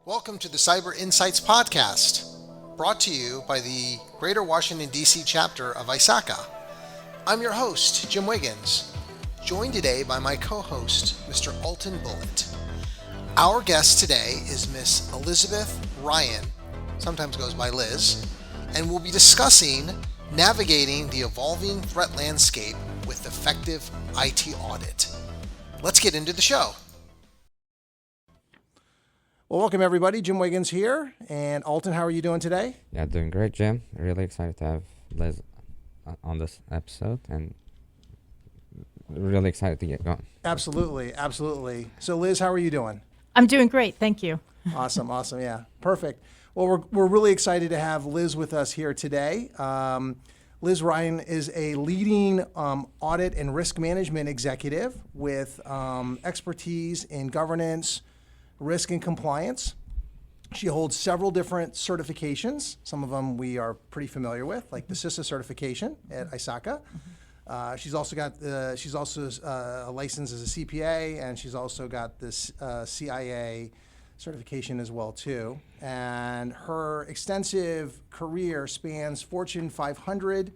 Welcome to the Cyber Insights Podcast, brought to you by the Greater Washington, D.C. chapter of ISACA. I'm your host, Jim Wiggins, joined today by my co-host, Mr. Altan Bulut. Our guest today is Miss Elizabeth Ryan, sometimes goes by Liz, and we'll be discussing navigating the evolving threat landscape with effective IT audit. Let's get into the show. Well, welcome everybody. Jim Wiggins here. And Altan, how are you doing today? Yeah, doing great, Jim. Really excited to have Liz on this episode and really excited to get going. Absolutely. So Liz, how are you doing? I'm doing great. Thank you. Awesome. Yeah, perfect. Well, we're really excited to have Liz with us here today. Liz Ryan is a leading audit and risk management executive with expertise in governance, risk and compliance. She holds several different certifications. Some of them we are pretty familiar with, like the CISA certification at ISACA. She's also licensed as a CPA, and she's also got this CIA certification as well too. And her extensive career spans Fortune 500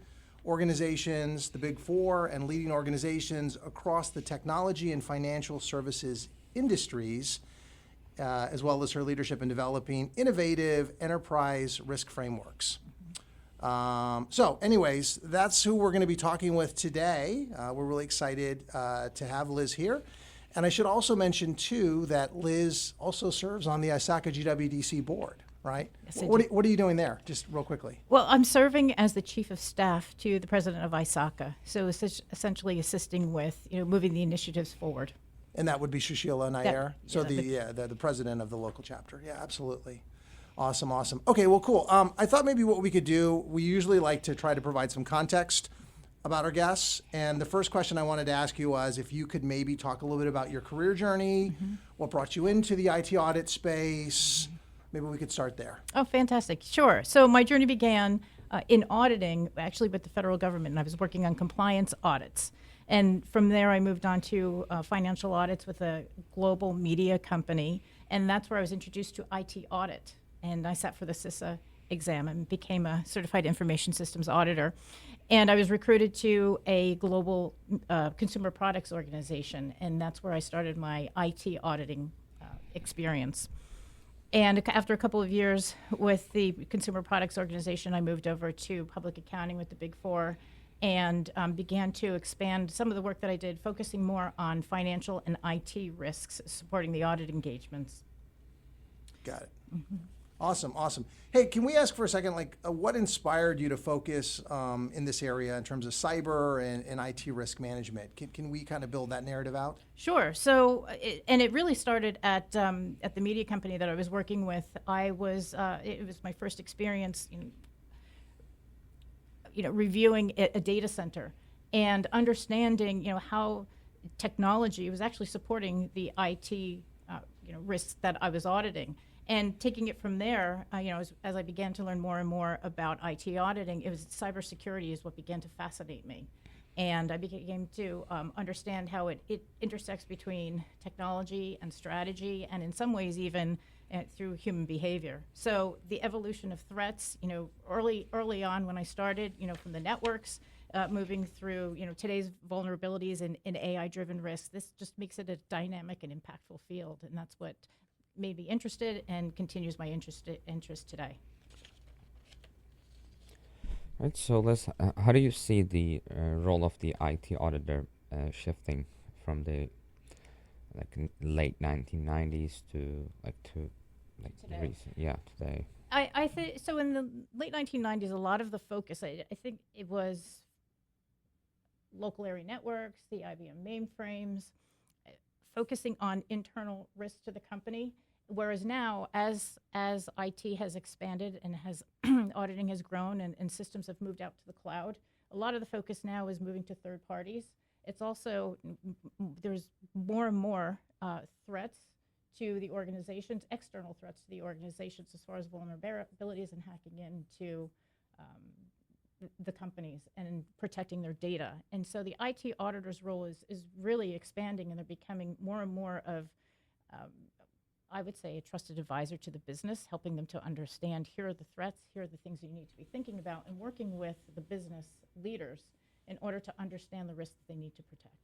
organizations, the Big Four, and leading organizations across the technology and financial services industries, as well as her leadership in developing innovative enterprise risk frameworks. So anyways, that's who we're going to be talking with today. We're really excited to have Liz here. And I should also mention, too, that Liz also serves on the ISACA-GWDC board, right? Yes, I do. What are you doing there, just real quickly? Well, I'm serving as the chief of staff to the president of ISACA, so essentially assisting with moving the initiatives forward. And that would be Shushila Nair, yeah, the president of the local chapter. Yeah, absolutely. Awesome. Okay, well, cool. I thought maybe what we could do, we usually like to try to provide some context about our guests. And the first question I wanted to ask you was if you could maybe talk a little bit about your career journey, what brought you into the IT audit space. Maybe we could start there. Oh, fantastic. Sure. So my journey began in auditing, actually with the federal government, and I was working on compliance audits. And from there, I moved on to financial audits with a global media company, and that's where I was introduced to IT audit. And I sat for the CISA exam and became a certified information systems auditor. And I was recruited to a global consumer products organization, and that's where I started my IT auditing experience. And after a couple of years with the consumer products organization, I moved over to public accounting with the Big Four, and began to expand some of the work that I did, focusing more on financial and IT risks, supporting the audit engagements. Got it. Awesome. Hey, can we ask for a second, what inspired you to focus in this area in terms of cyber and IT risk management? Can we kind of build that narrative out? Sure. So, it really started at the media company that I was working with. It was my first experience reviewing a data center and understanding, how technology was actually supporting the IT, risks that I was auditing. And taking it from there, as I began to learn more and more about IT auditing, cybersecurity is what began to fascinate me. And I began to understand how it intersects between technology and strategy, and in some ways even through human behavior. So the evolution of threats, early on when I started, from the networks, moving through, today's vulnerabilities and AI-driven risks, this just makes it a dynamic and impactful field, and that's what made me interested and continues my interest today. Right, so Liz, how do you see the role of the IT auditor shifting from the late 1990s to Today. recent? Yeah, today. I think so. In the late 1990s, a lot of the focus, I think it was local area networks, the IBM mainframes, focusing on internal risk to the company. Whereas now, as IT has expanded and has auditing has grown and systems have moved out to the cloud, a lot of the focus now is moving to third parties. It's also, there's more and more threats to the organizations, external threats to the organizations as far as vulnerabilities and hacking into the companies and protecting their data. And so the IT auditor's role is really expanding, and they're becoming more and more of I would say, a trusted advisor to the business, helping them to understand here are the threats, here are the things you need to be thinking about, and working with the business leaders in order to understand the risks that they need to protect.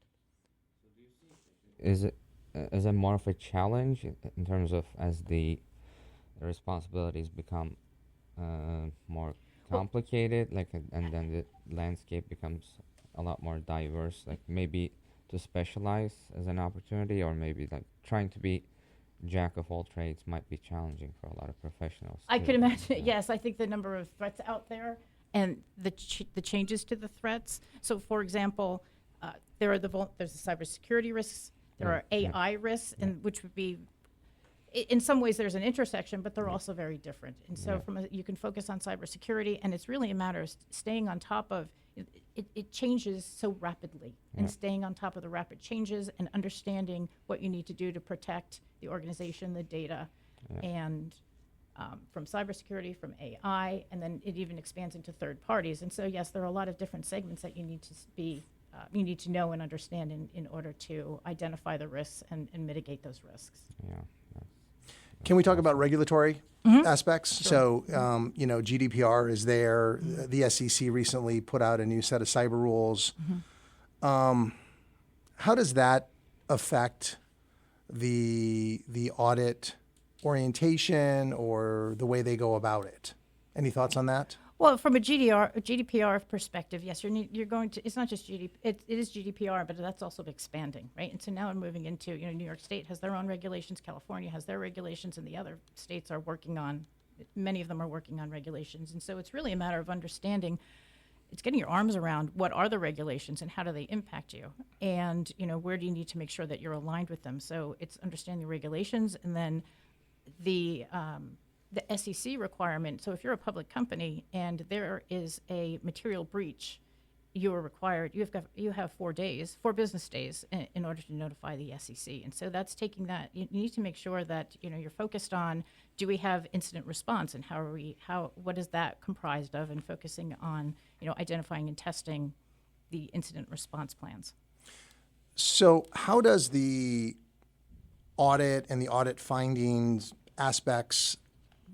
Is it more of a challenge in terms of as the responsibilities become more complicated, and then the landscape becomes a lot more diverse, like maybe to specialize as an opportunity, or maybe like trying to be jack of all trades might be challenging for a lot of professionals. I too. could imagine, Yeah. yes, I think the number of threats out there and the changes to the threats. So, for example, there's the cybersecurity risks, there are AI risks, and which would be, in some ways there's an intersection, but they're also very different. And so you can focus on cybersecurity, and it's really a matter of staying on top of, it changes so rapidly, and staying on top of the rapid changes and understanding what you need to do to protect the organization, the data, and from cybersecurity, from AI, and then it even expands into third parties. And so, yes, there are a lot of different segments that you need to you need to know and understand in order to identify the risks and mitigate those risks. Yeah. Can we talk about regulatory aspects? Sure. So, GDPR is there. The SEC recently put out a new set of cyber rules. How does that affect the audit orientation or the way they go about it? Any thoughts on that? Well, from a GDPR perspective, yes, you're going to. It's not just it is GDPR, but that's also expanding, right? And so now we're moving into, New York State has their own regulations, California has their regulations, and the other states are working on. Many of them are working on regulations, and so it's really a matter of understanding. It's getting your arms around what are the regulations and how do they impact you, and where do you need to make sure that you're aligned with them. So it's understanding the regulations, and then the SEC requirement. So if you're a public company and there is a material breach, you are required. You have 4 business days, in order to notify the SEC. And so that's taking that. You need to make sure that you're focused on, do we have incident response, and what is that comprised of, and focusing on identifying and testing the incident response plans. So how does the audit and the audit findings aspects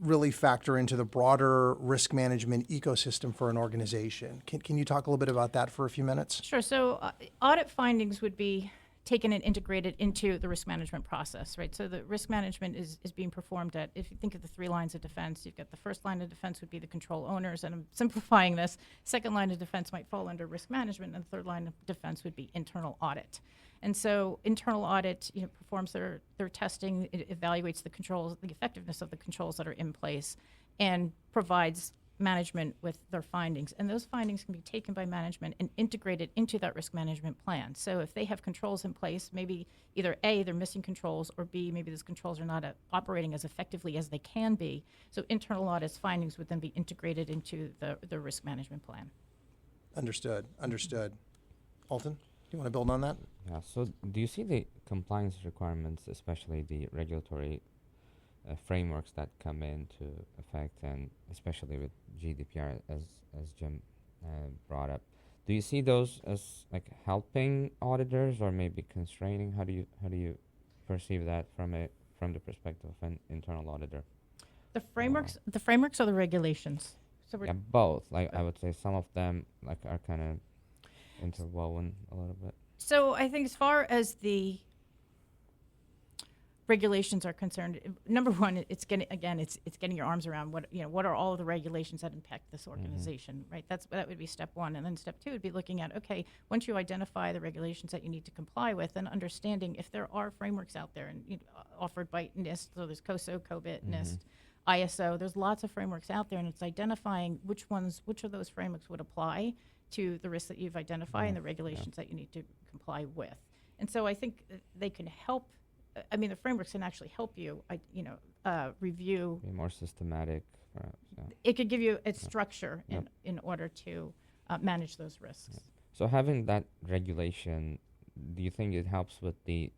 really factor into the broader risk management ecosystem for an organization? Can you talk a little bit about that for a few minutes? Sure. So audit findings would be taken and integrated into the risk management process, right? So the risk management is being performed at, if you think of the 3 lines of defense, you've got the first line of defense would be the control owners, and I'm simplifying this. Second line of defense might fall under risk management, and the third line of defense would be internal audit. And so internal audit performs their testing, it evaluates the controls, the effectiveness of the controls that are in place, and provides management with their findings. And those findings can be taken by management and integrated into that risk management plan. So if they have controls in place, maybe either A, they're missing controls, or B, maybe those controls are not operating as effectively as they can be. So internal audit's findings would then be integrated into the risk management plan. Understood. Altan, do you want to build on that? Yeah. So do you see the compliance requirements, especially the regulatory frameworks that come into effect, and especially with GDPR, as Jim brought up? Do you see those as like helping auditors, or maybe constraining? How do you perceive that from the perspective of an internal auditor? The frameworks or the regulations? So we're both. Like I would say some of them are kind of interwoven a little bit. So I think as far as the regulations are concerned, number one, it's getting your arms around what are all of the regulations that impact this organization, right? That would be step one. And then step two would be looking at, okay, once you identify the regulations that you need to comply with, then understanding if there are frameworks out there, and offered by NIST, so there's COSO, COBIT, NIST, ISO, there's lots of frameworks out there, and it's identifying which of those frameworks would apply to the risks that you've identified and the regulations that you need to comply with. And so I think they can help. I mean, the frameworks can actually help you, review. Be more systematic, perhaps. Yeah. It could give you a structure in order to manage those risks. Yeah. So having that regulation, do you think it helps with the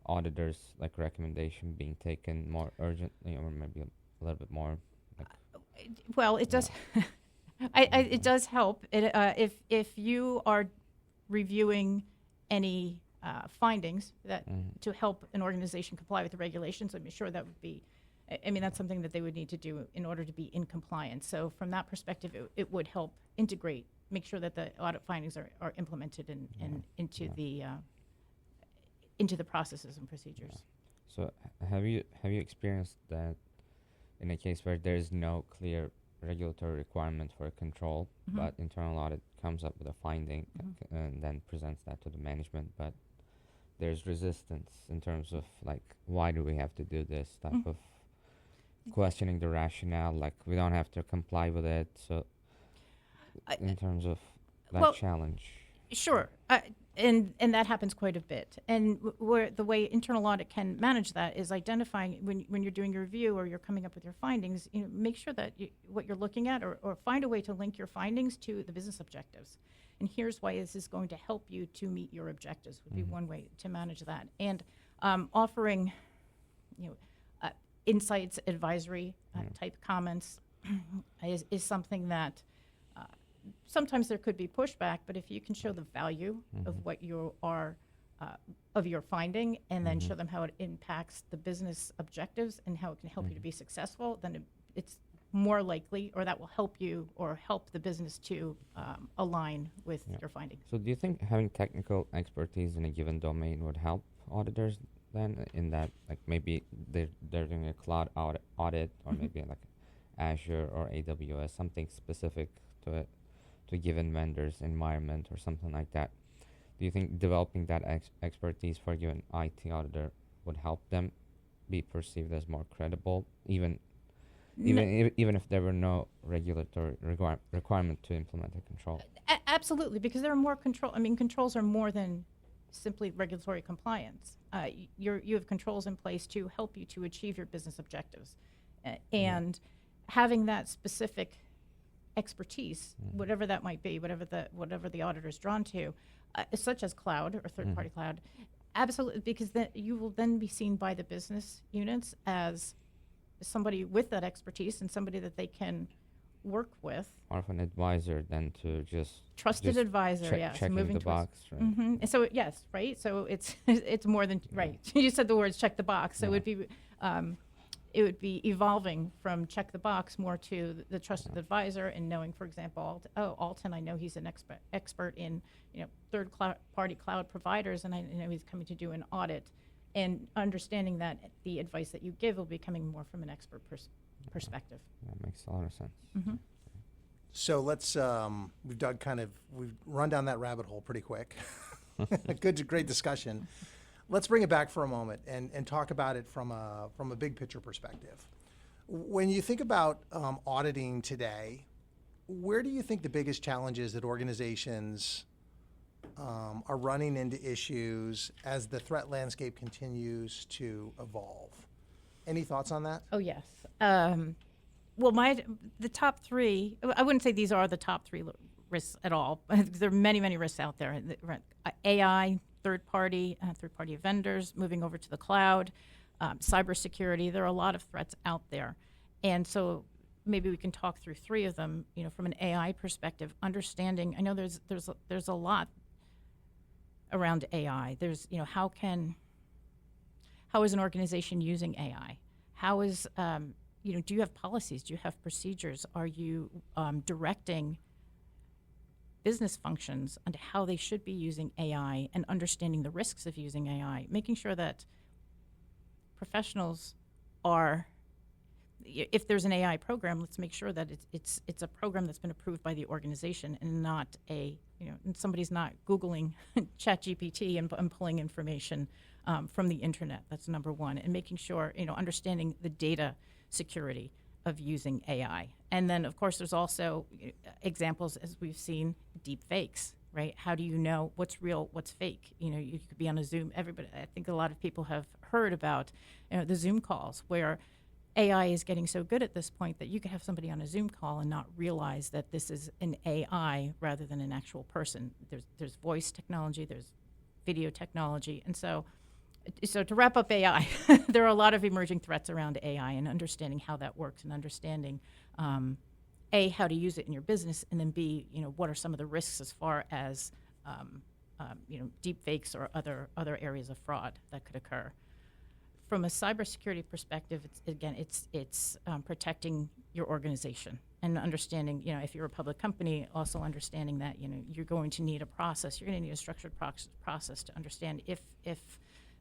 auditors' recommendation being taken more urgently, or maybe a little bit more? Well, it does. It does help. If you are reviewing any findings that to help an organization comply with the regulations. I'm sure that would be, I mean, that's something that they would need to do in order to be in compliance. So from that perspective, it would help integrate, make sure that the audit findings are implemented and into the processes and procedures. Yeah. So have you experienced that in a case where there is no clear regulatory requirement for a control, but internal audit comes up with a finding and then presents that to the management, but there's resistance in terms of like, why do we have to do this type of questioning the rationale, like we don't have to comply with it. So in terms of that challenge. Sure. And that happens quite a bit. And where the way internal audit can manage that is identifying when you're doing your review or you're coming up with your findings, make sure that what you're looking at or find a way to link your findings to the business objectives. And here's why this is going to help you to meet your objectives would be one way to manage that. And offering, insights, advisory type comments is something that sometimes there could be pushback, but if you can show the value of what you are, of your finding, and then show them how it impacts the business objectives and how it can help you to be successful, then it's more likely, or that will help you or help the business to align with your findings. So do you think having technical expertise in a given domain would help auditors then, in that like maybe they're doing a cloud audit or maybe like Azure or AWS, something specific to it, to a given vendor's environment or something like that? Do you think developing that expertise for you, an IT auditor, would help them be perceived as more credible, even if there were no regulatory requirement to implement a control? Absolutely, because there are more control. I mean, controls are more than simply regulatory compliance. You have controls in place to help you to achieve your business objectives, and having that specific expertise, whatever that might be, whatever the auditor is drawn to, such as cloud or third-party cloud, absolutely, because you will then be seen by the business units as somebody with that expertise and somebody that they can work with. Or of an advisor than to just trusted advisor, yes, checking moving the box, right? And so yes, right. So it's more than right. You said the words check the box. So it would be evolving from check the box more to the trusted advisor, and knowing, for example, Altan, I know he's an expert in third-party cloud providers, and I know he's coming to do an audit, and understanding that the advice that you give will be coming more from an expert perspective. That makes a lot of sense. So let's, we've run down that rabbit hole pretty quick. Great discussion. Let's bring it back for a moment and talk about it from a big picture perspective. When you think about auditing today, where do you think the biggest challenges that organizations are running into issues as the threat landscape continues to evolve? Any thoughts on that? Oh, yes. Well, the top three, I wouldn't say these are the top three risks at all. There are many, many risks out there. AI, third-party vendors, moving over to the cloud, cybersecurity. There are a lot of threats out there. And so maybe we can talk through three of them, from an AI perspective, understanding. I know there's a lot around AI. There's, how is an organization using AI? How is, do you have policies? Do you have procedures? Are you directing business functions on how they should be using AI, and understanding the risks of using AI, making sure that professionals are, if there's an AI program, let's make sure that it's a program that's been approved by the organization, and not and somebody's not Googling ChatGPT and pulling information from the internet. That's number one. And making sure, understanding the data security of using AI. And then, of course, there's also examples, as we've seen, deep fakes, right? How do you know what's real, what's fake? You could be on a Zoom. Everybody, I think a lot of people have heard about the Zoom calls, where AI is getting so good at this point that you could have somebody on a Zoom call and not realize that this is an AI rather than an actual person. There's voice technology, there's video technology, and so to wrap up AI, there are a lot of emerging threats around AI, and understanding how that works, and understanding, A, how to use it in your business, and then B, what are some of the risks as far as deep fakes or other areas of fraud that could occur. From a cybersecurity perspective, it's protecting your organization and understanding, if you're a public company, also understanding that, you're going to need a process. You're going to need a structured process to understand if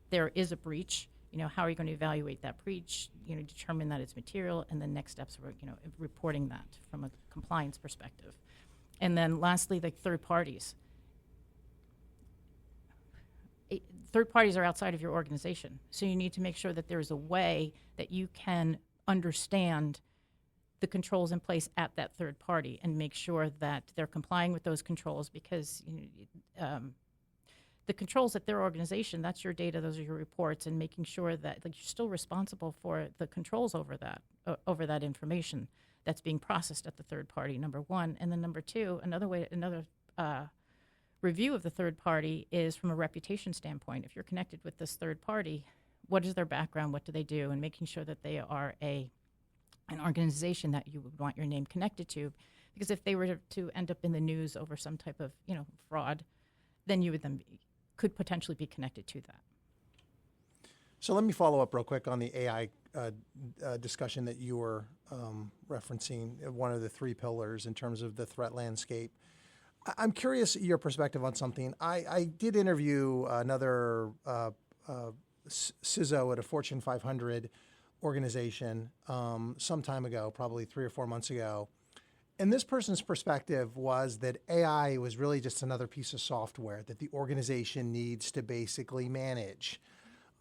there is a breach, how are you going to evaluate that breach, determine that it's material, and then next steps were, reporting that from a compliance perspective. And then lastly, like third parties. Third parties are outside of your organization. So you need to make sure that there's a way that you can understand the controls in place at that third party and make sure that they're complying with those controls, because the controls at their organization, that's your data, those are your reports, and making sure that you're still responsible for the controls over that information that's being processed at the third party, number one. And then number two, another review of the third party is from a reputation standpoint. If you're connected with this third party, what is their background? What do they do? And making sure that they are an organization that you would want your name connected to. Because if they were to end up in the news over some type of fraud, then you would could potentially be connected to that. So let me follow up real quick on the AI discussion that you were referencing, one of the three pillars in terms of the threat landscape. I'm curious your perspective on something. I did interview another CISO at a Fortune 500 organization some time ago, probably 3 or 4 months ago. And this person's perspective was that AI was really just another piece of software that the organization needs to basically manage.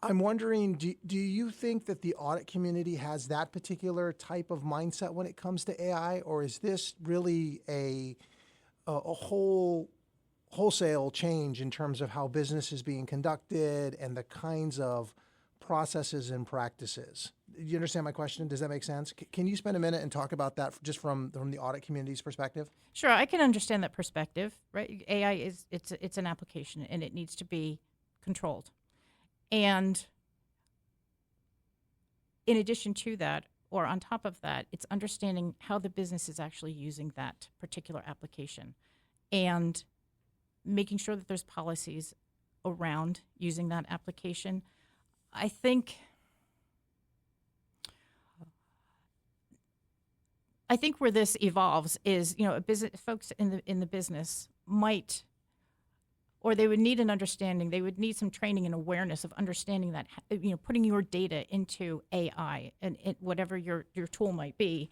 I'm wondering, do you think that the audit community has that particular type of mindset when it comes to AI, or is this really a wholesale change in terms of how business is being conducted and the kinds of processes and practices? Do you understand my question? Does that make sense? Can you spend a minute and talk about that just from the audit community's perspective? Sure, I can understand that perspective, right? AI it's an application and it needs to be controlled. And in addition to that, or on top of that, it's understanding how the business is actually using that particular application and making sure that there's policies around using that application. I think where this evolves is, folks in the business might, or they would need an understanding, they would need some training and awareness of understanding that, putting your data into AI and whatever your tool might be,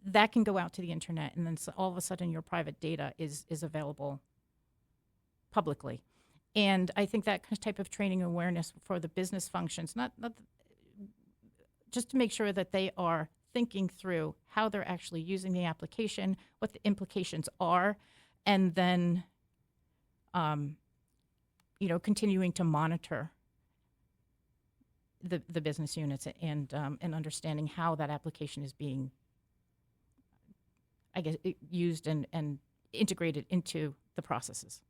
that can go out to the internet, and then all of a sudden your private data is available publicly. And I think that type of training and awareness for the business functions, not just to make sure that they are thinking through how they're actually using the application, what the implications are, and then continuing to monitor the business units and understanding how that application is being, I guess, used and integrated into the processes.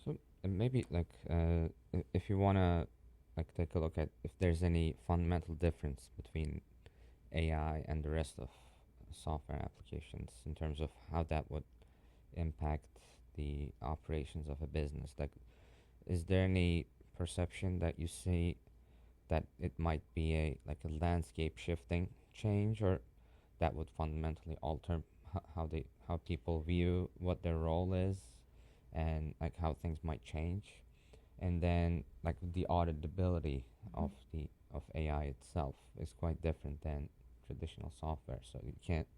So maybe if you want to take a look at if there's any fundamental difference between AI and the rest of software applications in terms of how that would impact the operations of a business. Is there any perception that you see that it might be a landscape shifting change, or that would fundamentally alter how people view what their role is and how things might change? And then the auditability of AI itself is quite different than traditional software, so you can't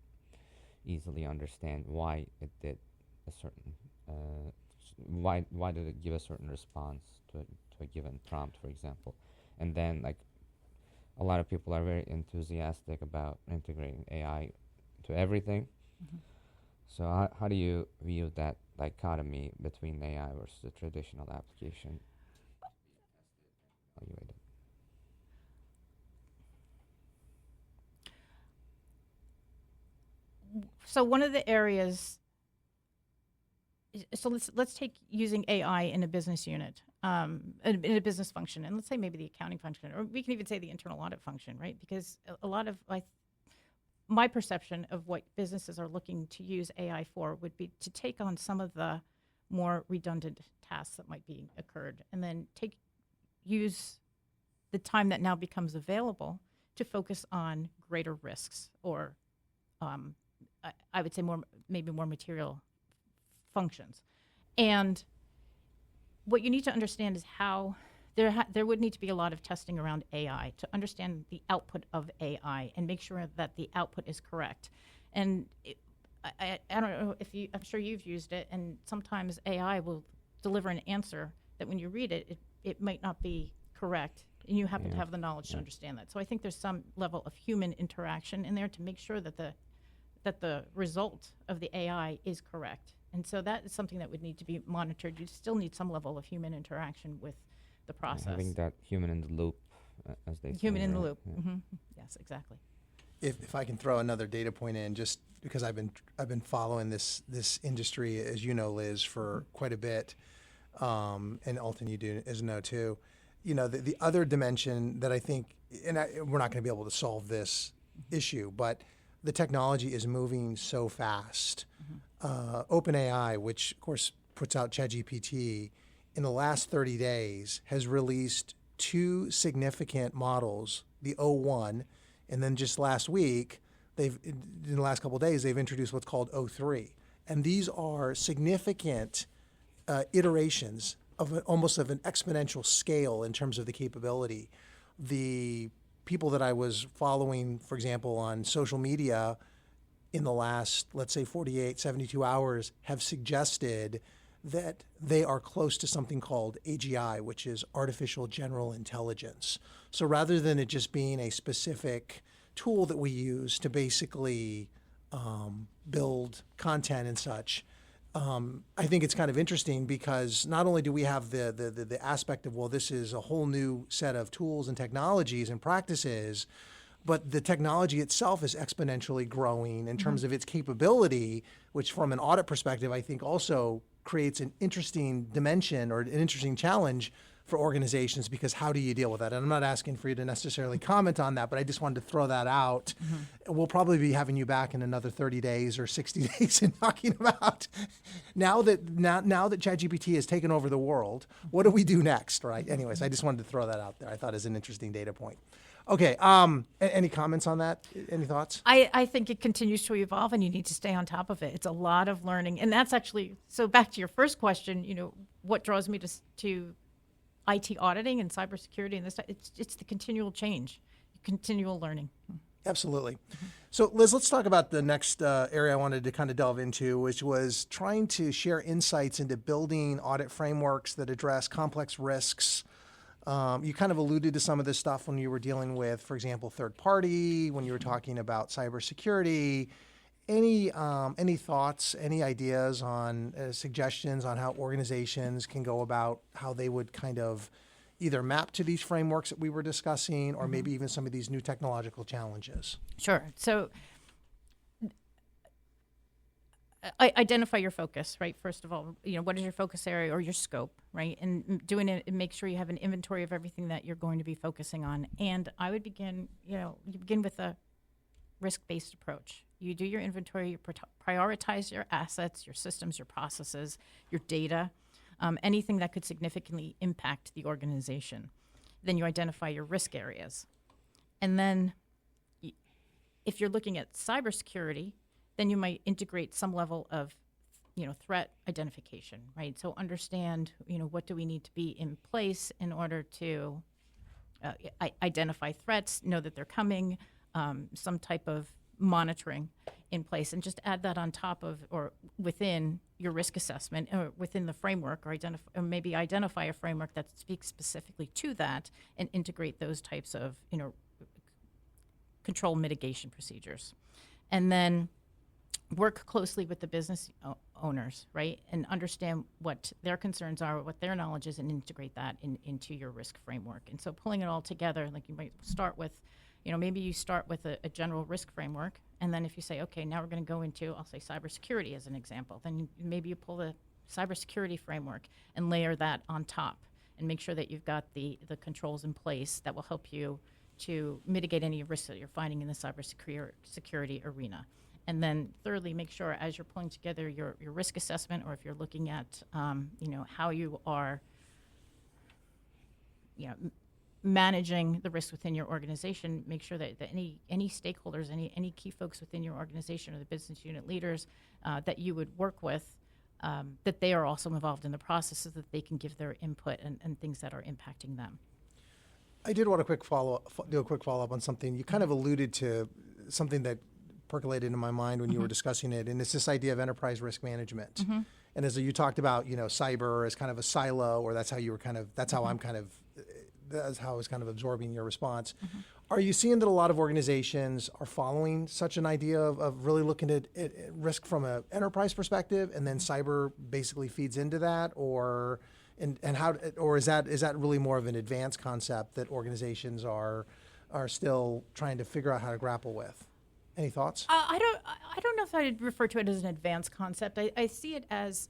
easily understand why it did a certain why did it give a certain response to a given prompt, for example. And then a lot of people are very enthusiastic about integrating AI to everything. Mm-hmm. So how do you view that dichotomy between AI versus the traditional application? Evaluated. So one of the areas, so let's take using AI in a business unit, in a business function, and let's say maybe the accounting function, or we can even say the internal audit function, right? Because a lot of my perception of what businesses are looking to use AI for would be to take on some of the more redundant tasks that might be occurred, and then use the time that now becomes available to focus on greater risks, or I would say maybe more material functions. And what you need to understand is how there would need to be a lot of testing around AI to understand the output of AI and make sure that the output is correct. And I don't know if I'm sure you've used it, and sometimes AI will deliver an answer that when you read it, it might not be correct, and you happen to have the knowledge to understand that. So I think there's some level of human interaction in there to make sure that the result of the AI is correct. And so that is something that would need to be monitored. You still need some level of human interaction with the process. Having that human in the loop, as they say. Human in the right? loop. Yeah. Mm-hmm. Yes, exactly. If I can throw another data point in, just because I've been following this industry, as you know, Liz, for quite a bit, and Altan, you do as know too. You know, the other dimension that I think, we're not going to be able to solve this issue, but the technology is moving so fast. OpenAI, which of course puts out ChatGPT, in the last 30 days has released 2 significant models, the O1, and then just last week, in the last couple of days, they've introduced what's called O3. And these are significant iterations of almost of an exponential scale in terms of the capability. The people that I was following, for example, on social media in the last, let's say 48, 72 hours, have suggested that they are close to something called AGI, which is artificial general intelligence. So rather than it just being a specific tool that we use to basically build content and such, I think it's kind of interesting because not only do we have the aspect of, well, this is a whole new set of tools and technologies and practices, but the technology itself is exponentially growing in terms of its capability, which from an audit perspective, I think also creates an interesting dimension or an interesting challenge for organizations, because how do you deal with that? And I'm not asking for you to necessarily comment on that, but I just wanted to throw that out. We'll probably be having you back in another 30 days or 60 days and talking about now that ChatGPT has taken over the world, what do we do next, right? Anyways, I just wanted to throw that out there. I thought it was an interesting data point. Okay, any comments on that? Any thoughts? I think it continues to evolve, and you need to stay on top of it. It's a lot of learning, and that's actually, so back to your first question, you know, what draws me to IT auditing and cybersecurity and this, it's the continual change, continual learning. Absolutely. So Liz, let's talk about the next area I wanted to kind of delve into, which was trying to share insights into building audit frameworks that address complex risks. You kind of alluded to some of this stuff when you were dealing with, for example, third party, when you were talking about cybersecurity. Any thoughts, any ideas on suggestions on how organizations can go about how they would kind of either map to these frameworks that we were discussing, or maybe even some of these new technological challenges? Sure. So identify your focus, right? First of all, you know, what is your focus area or your scope, right? And doing it, make sure you have an inventory of everything that you're going to be focusing on. And I would begin with a risk-based approach. You do your inventory, you prioritize your assets, your systems, your processes, your data, anything that could significantly impact the organization. Then you identify your risk areas. And then if you're looking at cybersecurity, then you might integrate some level of, you know, threat identification, right? So understand, you know, what do we need to be in place in order to identify threats, know that they're coming, some type of monitoring in place, and just add that on top of or within your risk assessment or within the framework, or maybe identify a framework that speaks specifically to that and integrate those types of, you know, control mitigation procedures. And then work closely with the business owners, right, and understand what their concerns are, what their knowledge is, and integrate that into your risk framework. And so pulling it all together, like you might start with, you know, maybe you start with a general risk framework, and then if you say, okay, now we're going to go into, I'll say cybersecurity as an example, then maybe you pull the cybersecurity framework and layer that on top and make sure that you've got the controls in place that will help you to mitigate any risks that you're finding in the cybersecurity arena. And then thirdly, make sure as you're pulling together your risk assessment, or if you're looking at, how you are, managing the risk within your organization, make sure that any stakeholders, any key folks within your organization or the business unit leaders that you would work with, that they are also involved in the process so that they can give their input and things that are impacting them. I did want to do a quick follow-up on something. You kind of alluded to something that percolated in my mind when you were discussing it, and it's this idea of enterprise risk management. And as you talked about, cyber as kind of a silo, or that's how you were that's how I was kind of absorbing your response. Are you seeing that a lot of organizations are following such an idea of really looking at risk from an enterprise perspective, and then cyber basically feeds into that, or is that really more of an advanced concept that organizations are still trying to figure out how to grapple with? Any thoughts? I don't know if I'd refer to it as an advanced concept. I see it as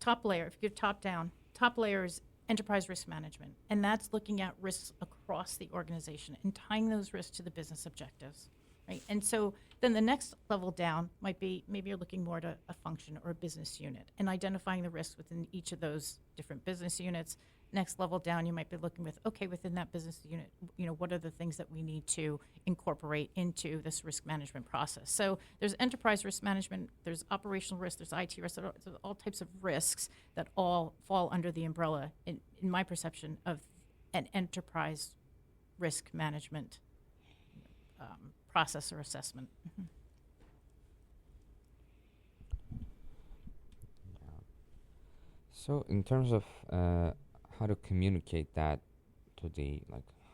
top layer. If you go top down, top layer is enterprise risk management, and that's looking at risks across the organization and tying those risks to the business objectives, right? And so then the next level down might be maybe you're looking more at a function or a business unit and identifying the risks within each of those different business units. Next level down, you might be looking within that business unit, what are the things that we need to incorporate into this risk management process? So there's enterprise risk management, there's operational risk, there's IT risk, there's all types of risks that all fall under the umbrella, in my perception, of an enterprise risk management process or assessment. So in terms of how to communicate that to the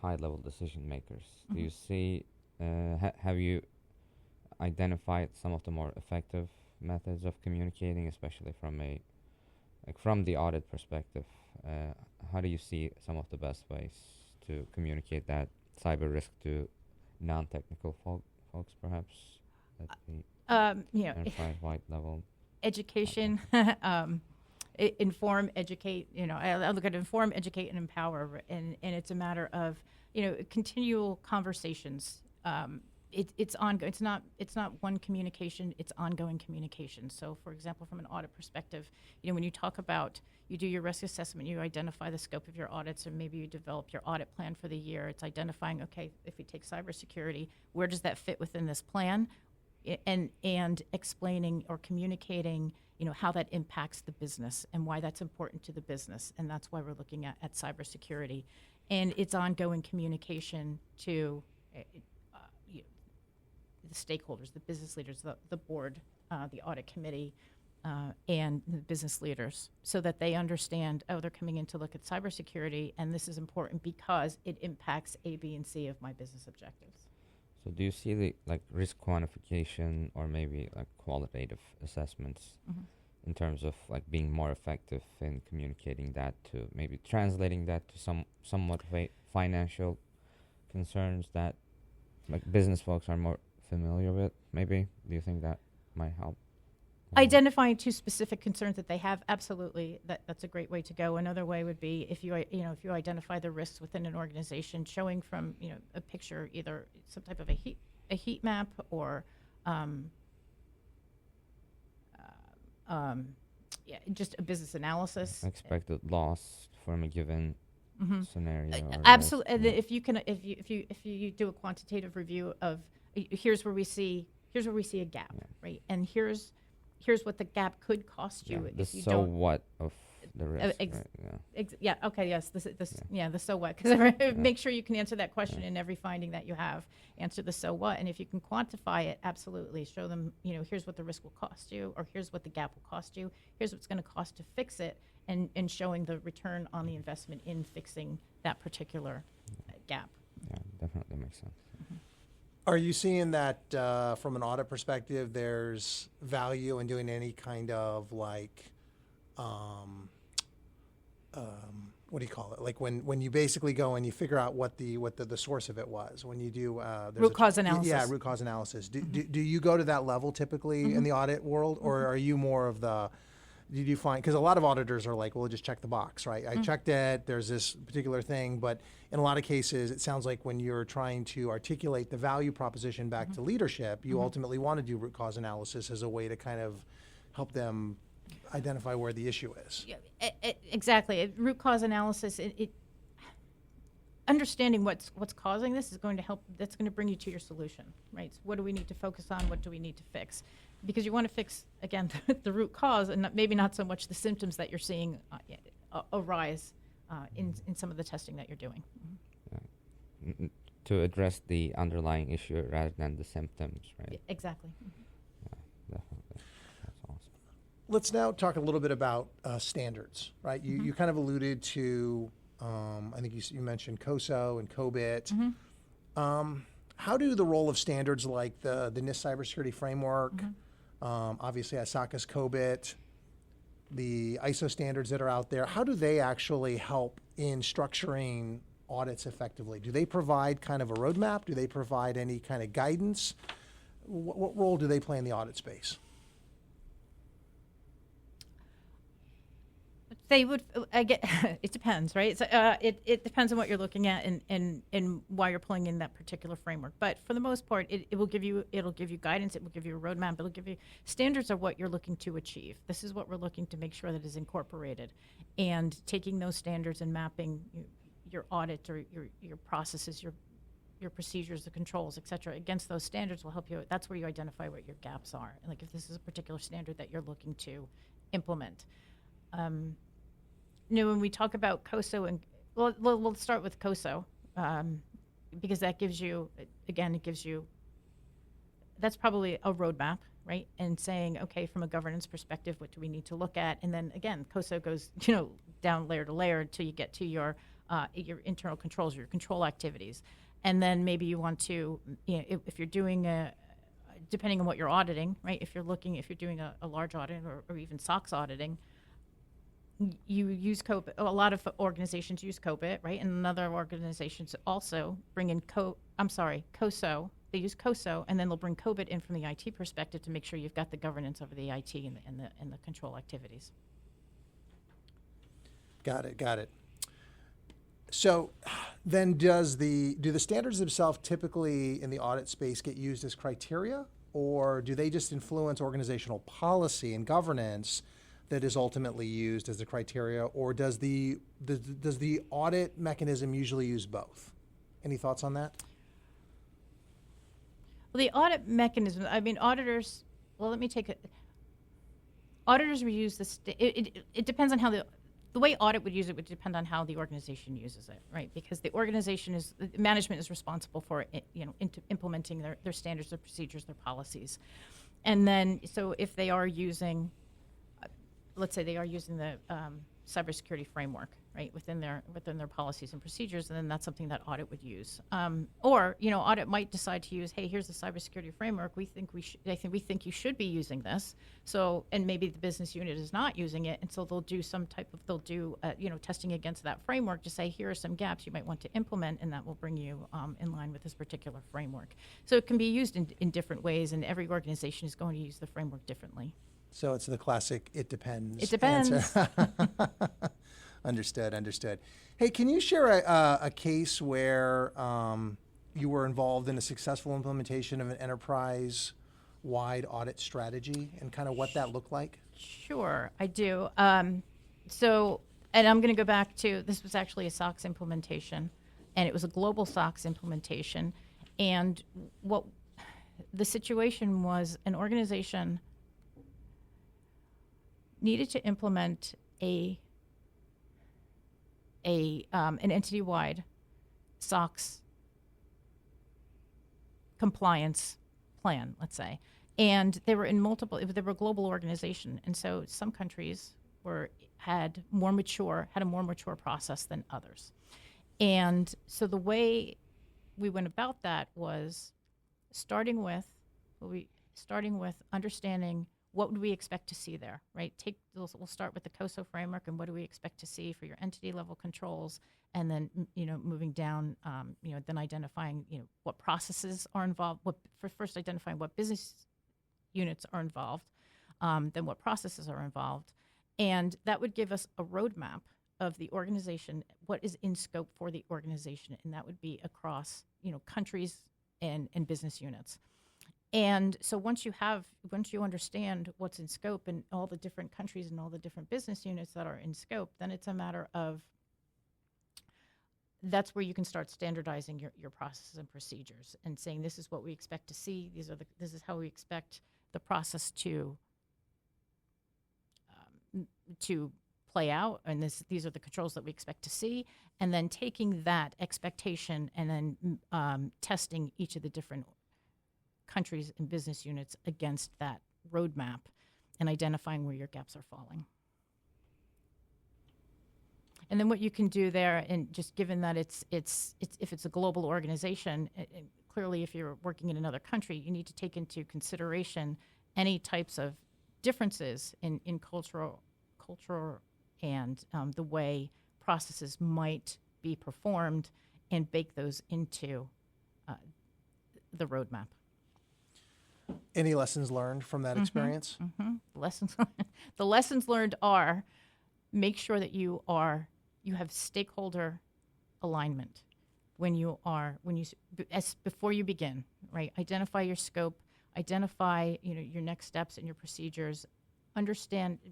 high-level decision makers, do you see? Have you identified some of the more effective methods of communicating, especially from the audit perspective? How do you see some of the best ways to communicate that cyber risk to non-technical folks, perhaps at the enterprise-wide level? Education. Inform, educate, I look at inform, educate, and empower, and it's a matter of, continual conversations. It's ongoing. It's not one communication, it's ongoing communication. So for example, from an audit perspective, when you talk about, you do your risk assessment, you identify the scope of your audits, or maybe you develop your audit plan for the year. It's identifying, okay, if we take cybersecurity, where does that fit within this plan? And explaining or communicating, how that impacts the business and why that's important to the business. And that's why we're looking at cybersecurity. And it's ongoing communication to the stakeholders, the business leaders, the board, the audit committee, and the business leaders, so that they understand, they're coming in to look at cybersecurity, and this is important because it impacts A, B, and C of my business objectives. So do you see the risk quantification or maybe qualitative assessments in terms of being more effective in communicating that to maybe translating that to somewhat financial concerns that business folks are more familiar with? Maybe do you think that might help? Identifying two specific concerns that they have, absolutely, that's a great way to go. Another way would be if you identify the risks within an organization, showing from a picture, either some type of a heat map or just a business analysis. Expected loss from a given scenario. Absolutely, and if you do a quantitative review of here's where we see a gap, right, and here's what the gap could cost you if you don't. So what of the risk? Okay. Yes. The so what, because make sure you can answer that question in every finding that you have. Answer the so what, and if you can quantify it, absolutely show them. Here's what the risk will cost you, or here's what the gap will cost you. Here's what's going to cost to fix it, and showing the return on the investment in fixing that particular gap. Yeah, definitely makes sense. Are you seeing that from an audit perspective, there's value in doing any kind of what do you call it? When you basically go and you figure out what the source of it was, when you do root cause analysis. Yeah, root cause analysis. Do you go to that level typically in the audit world, or are you more of the, Did you find, because a lot of auditors are like, well, just check the box, right? I checked it, there's this particular thing, but in a lot of cases, it sounds like when you're trying to articulate the value proposition back to leadership, you ultimately want to do root cause analysis as a way to kind of help them identify where the issue is. Yeah, exactly. Root cause analysis, understanding what's causing this is going to help. That's going to bring you to your solution, right? So what do we need to focus on? What do we need to fix? Because you want to fix, again, the root cause, and maybe not so much the symptoms that you're seeing arise in some of the testing that you're doing. To address the underlying issue rather than the symptoms, right? Yeah, exactly. Yeah, definitely. That's awesome. Let's now talk a little bit about standards, right? You kind of alluded to, I think you mentioned COSO and COBIT. How do the role of standards like the NIST cybersecurity framework, obviously ISACA's COBIT, the ISO standards that are out there, how do they actually help in structuring audits effectively? Do they provide kind of a roadmap? Do they provide any kind of guidance? What role do they play in the audit space? They would. It depends, right? So, it depends on what you're looking at and why you're pulling in that particular framework. But for the most part, it'll give you guidance. It will give you a roadmap. It'll give you standards of what you're looking to achieve. This is what we're looking to make sure that is incorporated, and taking those standards and mapping your audit or your processes, your procedures, the controls, et cetera, against those standards will help you. That's where you identify what your gaps are. Like if this is a particular standard that you're looking to implement. When we talk about COSO, and we'll start with COSO, because that gives you, again, that's probably a roadmap, right? And saying, okay, from a governance perspective, what do we need to look at? And then again, COSO goes, down layer to layer until you get to your internal controls, your control activities. And then maybe you want to, if you're doing depending on what you're auditing, right? If you're doing a large audit or even SOX auditing, you use COBIT. A lot of organizations use COBIT, right? And other organizations also bring in COSO. They use COSO, and then they'll bring COBIT in from the IT perspective to make sure you've got the governance over the IT and the control activities. Got it. So then do the standards themselves typically in the audit space get used as criteria, or do they just influence organizational policy and governance that is ultimately used as the criteria, or does the audit mechanism usually use both? Any thoughts on that? Well, the audit mechanism, auditors, auditors will use this, it depends on how the way audit would use it would depend on how the organization uses it, right? Because the management is responsible for implementing their standards, their procedures, their policies. And then, so if they are using, let's say they are using the cybersecurity framework, right, within their policies and procedures, and then that's something that audit would use. Or audit might decide to use, hey, here's the cybersecurity framework. We think you should be using this. So, and maybe the business unit is not using it, and so they'll do testing against that framework to say, here are some gaps you might want to implement, and that will bring you in line with this particular framework. So it can be used in different ways, and every organization is going to use the framework differently. So it's the classic, it depends. It depends. Understood. Hey, can you share a case where you were involved in a successful implementation of an enterprise-wide audit strategy and kind of what that looked like? Sure, I do. And I'm going to go back to, this was actually a SOX implementation, and it was a global SOX implementation. And what the situation was, an organization needed to implement an entity-wide SOX compliance plan, let's say. And they were they were a global organization. And so some countries had a more mature process than others. And so the way we went about that was starting with understanding what would we expect to see there, right? We'll start with the COSO framework and what do we expect to see for your entity level controls, and then moving down, then identifying what processes are involved. First identifying what business units are involved, then what processes are involved, And that would give us a roadmap of the organization, what is in scope for the organization, and that would be across, countries and business units. And so once you understand what's in scope and all the different countries and all the different business units that are in scope, then it's a matter of, that's where you can start standardizing your processes and procedures and saying, this is what we expect to see. This is how we expect the process to play out, and these are the controls that we expect to see, and then taking that expectation and then testing each of the different countries and business units against that roadmap and identifying where your gaps are falling. And then what you can do there, and just given that it's if it's a global organization, clearly if you're working in another country, you need to take into consideration any types of differences in cultural and the way processes might be performed, and bake those into the roadmap. Any lessons learned from that experience? The lessons learned are, make sure that you have stakeholder alignment before you begin, right? Identify your scope, identify your next steps and your procedures,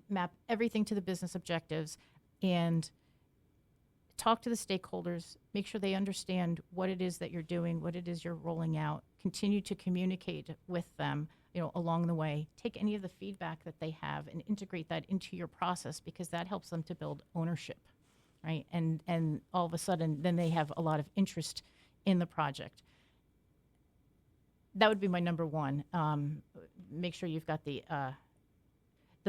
map everything to the business objectives, and talk to the stakeholders, make sure they understand what it is that you're doing, what it is you're rolling out, continue to communicate with them, along the way. Take any of the feedback that they have and integrate that into your process, because that helps them to build ownership, right? And all of a sudden, then they have a lot of interest in the project. That would be my number one. Make sure you've got the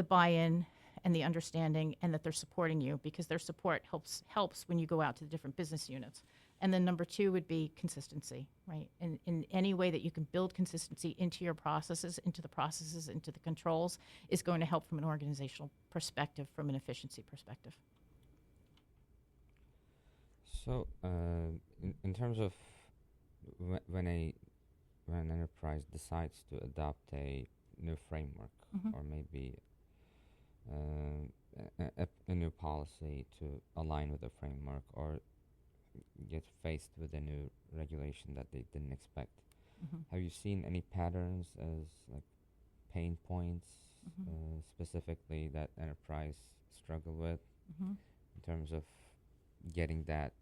buy-in and the understanding, and that they're supporting you, because their support helps when you go out to the different business units. And then number two would be consistency, right? And in any way that you can build consistency into your processes, into the controls, is going to help from an organizational perspective, from an efficiency perspective. So, in terms of when an enterprise decides to adopt a new framework, or maybe a new policy to align with the framework, or get faced with a new regulation that they didn't expect, have you seen any patterns as like pain points specifically that enterprise struggle with in terms of getting that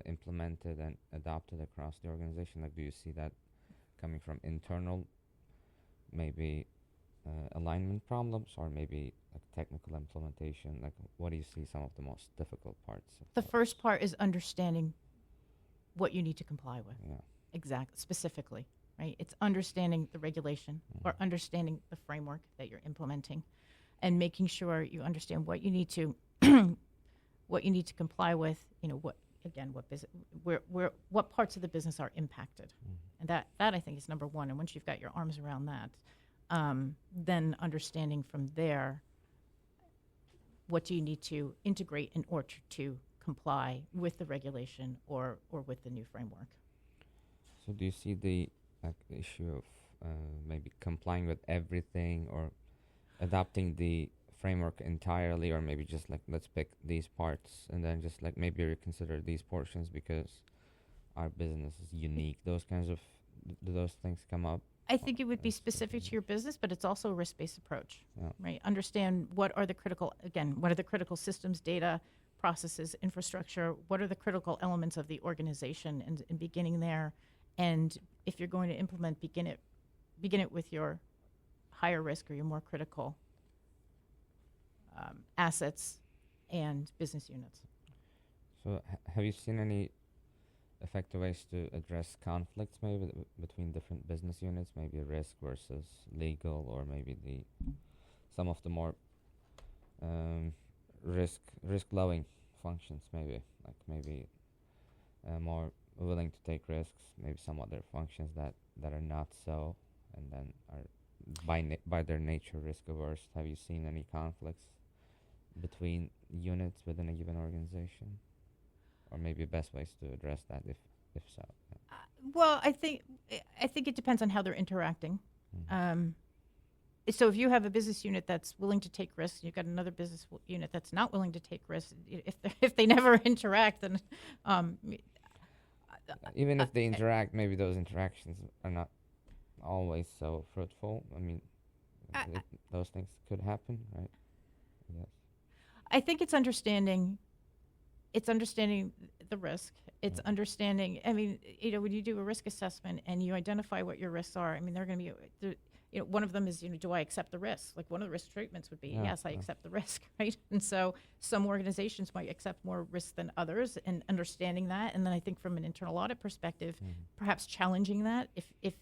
implemented and adopted across the organization? Like, do you see that coming from internal, maybe alignment problems, or maybe like technical implementation? Like, what do you see some of the most difficult parts? The first part is understanding what you need to comply with. Yeah. Exactly, specifically, right? It's understanding the regulation or understanding the framework that you're implementing, and making sure you understand what you need to comply with. What parts of the business are impacted, and that I think is number one. And once you've got your arms around that, then understanding from there, what do you need to integrate in order to comply with the regulation or with the new framework. So do you see the issue of maybe complying with everything, or adopting the framework entirely, or maybe just like, let's pick these parts and then just like maybe reconsider these portions because our business is unique? Those kinds of, do those things come up? I think it would be specific to your business, but it's also a risk-based approach, right? Understand what are the critical systems, data, processes, infrastructure, what are the critical elements of the organization, and beginning there. And if you're going to implement, begin it with your higher risk or your more critical assets and business units. So have you seen any effective ways to address conflicts maybe between different business units, maybe risk versus legal, or maybe some of the more risk-loving functions, maybe more willing to take risks, maybe some other functions that are not so, and then are by their nature risk averse? Have you seen any conflicts between units within a given organization? Or maybe best ways to address that, if so. Yeah. Well, I think it depends on how they're interacting. so if you have a business unit that's willing to take risks, you've got another business unit that's not willing to take risks. If they never interact, then Even if they interact, maybe those interactions are not always so fruitful. I mean, those things could happen, right? Yes. I think it's understanding. It's understanding the risk. It's understanding. I mean, when you do a risk assessment and you identify what your risks are, I mean, they're going to be. One of them is, do I accept the risk? Like one of the risk treatments would be, yes, I accept the risk, right? And so some organizations might accept more risk than others, and understanding that. And then I think from an internal audit perspective, perhaps challenging that if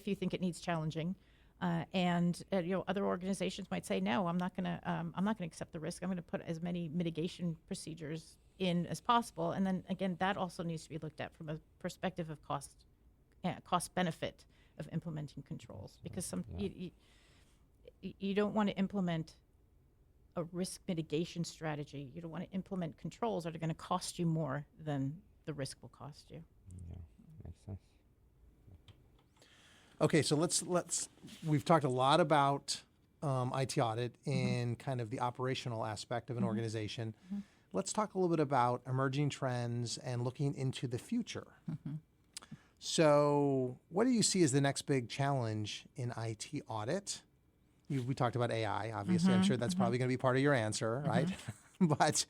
you think it needs challenging. And other organizations might say, no, I'm not going to accept the risk. I'm going to put as many mitigation procedures in as possible. And then again, that also needs to be looked at from a perspective of cost benefit of implementing controls, because you don't want to implement a risk mitigation strategy. You don't want to implement controls that are going to cost you more than the risk will cost you. Yeah, makes sense. Okay, so we've talked a lot about IT audit in kind of the operational aspect of an organization. Let's talk a little bit about emerging trends and looking into the future. So what do you see as the next big challenge in IT audit? We talked about AI, obviously. I'm sure that's probably going to be part of your answer, right? But